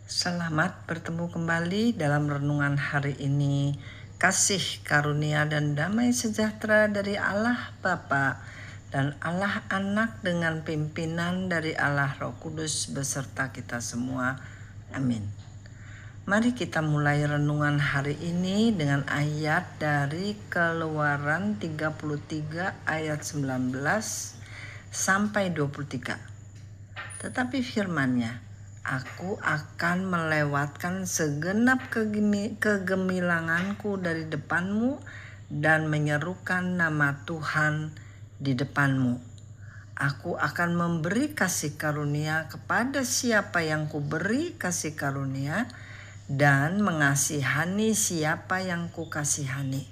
Selamat bertemu kembali dalam renungan hari ini. Kasih karunia dan damai sejahtera dari Allah Bapa dan Allah Anak dengan pimpinan dari Allah Roh Kudus beserta kita semua. Amin. Mari kita mulai renungan hari ini dengan ayat dari Keluaran 33 ayat 19 sampai 23. Tetapi firman-Nya, Aku akan melewatkan segenap kegemilanganku dari depanmu dan menyerukan nama Tuhan di depanmu. Aku akan memberi kasih karunia kepada siapa yang kuberi kasih karunia dan mengasihani siapa yang kukasihani.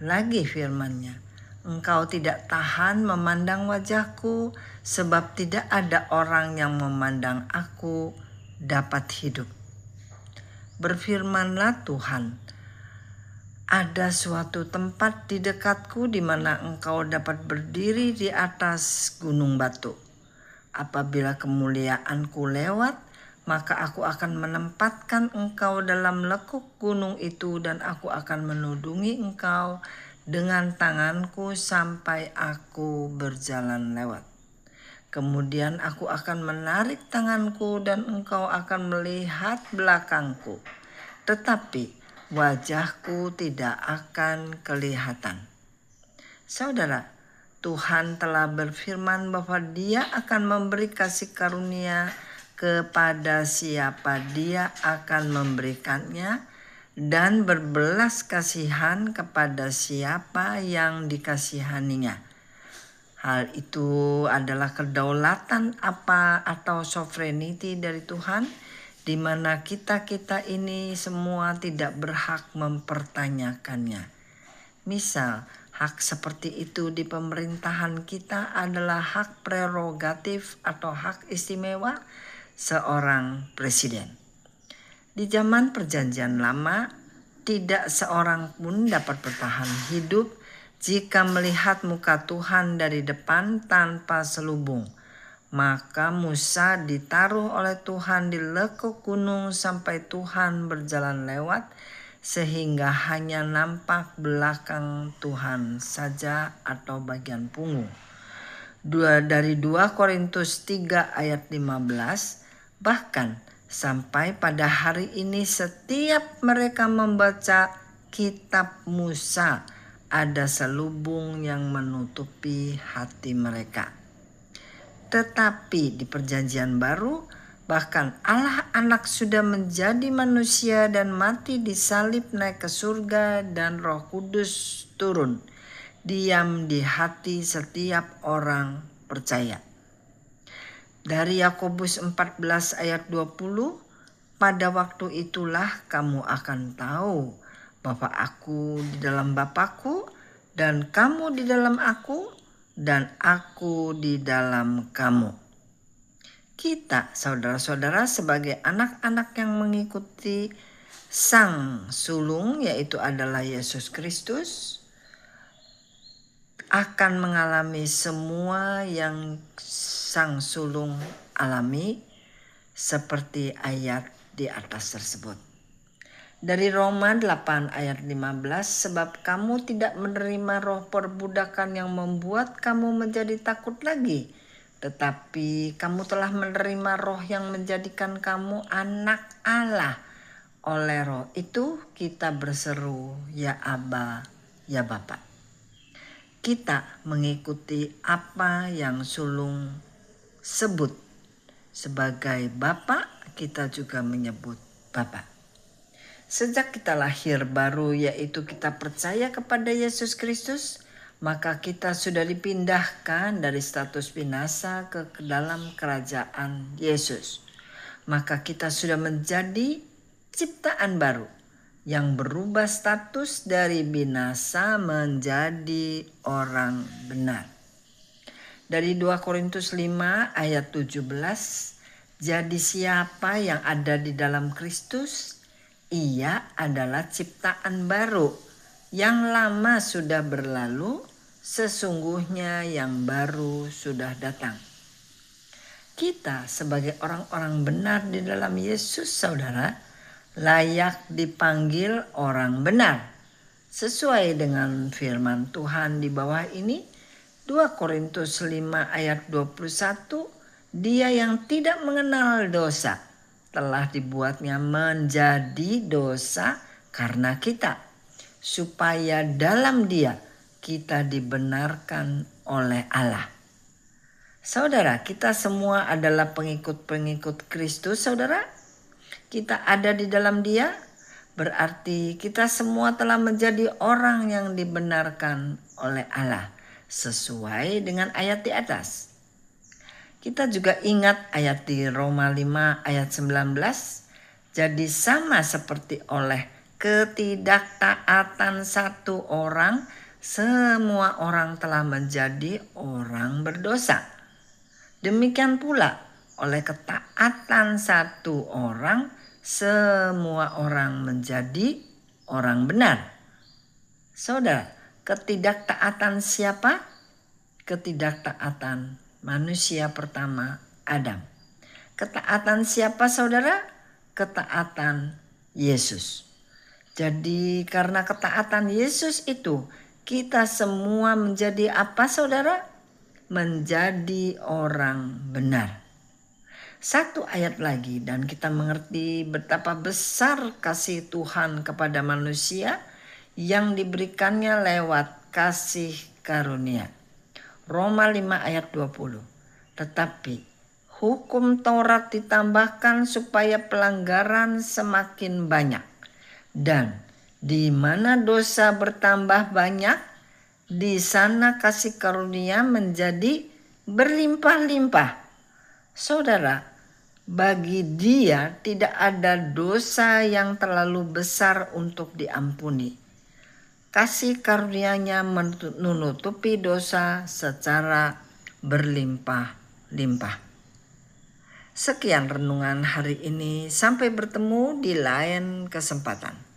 Lagi firman-Nya, Engkau tidak tahan memandang wajahku, sebab tidak ada orang yang memandang aku dapat hidup. Berfirmanlah Tuhan, ada suatu tempat di dekatku di mana engkau dapat berdiri di atas gunung batu. Apabila kemuliaanku lewat, maka aku akan menempatkan engkau dalam lekuk gunung itu dan aku akan menudungi engkau dengan tanganku sampai aku berjalan lewat. Kemudian aku akan menarik tanganku dan engkau akan melihat belakangku, tetapi wajahku tidak akan kelihatan. Saudara, Tuhan telah berfirman bahwa Dia akan memberi kasih karunia kepada siapa Dia akan memberikannya dan berbelas kasihan kepada siapa yang dikasihaninya. Hal itu adalah kedaulatan atau sovereignty dari Tuhan, di mana kita ini semua tidak berhak mempertanyakannya. Misal, hak seperti itu di pemerintahan kita adalah hak prerogatif atau hak istimewa seorang presiden. Di zaman Perjanjian Lama, tidak seorang pun dapat bertahan hidup jika melihat muka Tuhan dari depan tanpa selubung. Maka Musa ditaruh oleh Tuhan di lekuk gunung sampai Tuhan berjalan lewat, sehingga hanya nampak belakang Tuhan saja atau bagian punggung. Dari 2 Korintus 3 ayat 15, bahkan sampai pada hari ini setiap mereka membaca kitab Musa, ada selubung yang menutupi hati mereka. Tetapi di Perjanjian Baru, bahkan Allah Anak sudah menjadi manusia dan mati disalib naik ke surga dan Roh Kudus turun, diam di hati setiap orang percaya. Dari Yakobus 14 ayat 20, pada waktu itulah kamu akan tahu bahwa aku di dalam Bapa-Ku dan kamu di dalam aku dan aku di dalam kamu. Kita, saudara-saudara, sebagai anak-anak yang mengikuti Sang Sulung, yaitu adalah Yesus Kristus, akan mengalami semua yang Sang Sulung alami seperti ayat di atas tersebut. Dari Roma 8 ayat 15, sebab kamu tidak menerima roh perbudakan yang membuat kamu menjadi takut lagi, tetapi kamu telah menerima roh yang menjadikan kamu anak Allah. Oleh roh itu kita berseru, ya Aba, ya Bapa. Kita mengikuti apa yang sulung sebut sebagai Bapa, kita juga menyebut Bapa. Sejak kita lahir baru, yaitu kita percaya kepada Yesus Kristus, maka kita sudah dipindahkan dari status binasa ke dalam kerajaan Yesus. Maka kita sudah menjadi ciptaan baru yang berubah status dari binasa menjadi orang benar. Dari 2 Korintus 5 ayat 17, jadi siapa yang ada di dalam Kristus, ia adalah ciptaan baru, yang lama sudah berlalu, sesungguhnya yang baru sudah datang. Kita sebagai orang-orang benar di dalam Yesus, saudara, layak dipanggil orang benar. Sesuai dengan firman Tuhan di bawah ini, 2 Korintus 5 ayat 21, dia yang tidak mengenal dosa telah dibuatnya menjadi dosa karena kita, supaya dalam dia kita dibenarkan oleh Allah. Saudara, kita semua adalah pengikut-pengikut Kristus, saudara. Kita ada di dalam dia, berarti kita semua telah menjadi orang yang dibenarkan oleh Allah sesuai dengan ayat di atas. Kita juga ingat ayat di Roma 5 ayat 19, jadi sama seperti oleh ketidaktaatan satu orang, semua orang telah menjadi orang berdosa. Demikian pula oleh ketaatan satu orang, semua orang menjadi orang benar. Saudara, ketidaktaatan siapa? Ketidaktaatan manusia pertama, Adam. Ketaatan siapa, saudara? Ketaatan Yesus. Jadi karena ketaatan Yesus itu, kita semua menjadi apa, saudara? Menjadi orang benar. Satu ayat lagi dan kita mengerti betapa besar kasih Tuhan kepada manusia yang diberikannya lewat kasih karunia. Roma 5 ayat 20. Tetapi hukum Taurat ditambahkan supaya pelanggaran semakin banyak. Dan di mana dosa bertambah banyak, di sana kasih karunia menjadi berlimpah-limpah. Saudara, bagi dia tidak ada dosa yang terlalu besar untuk diampuni. Kasih karunia-Nya menutupi dosa secara berlimpah-limpah. Sekian renungan hari ini, sampai bertemu di lain kesempatan.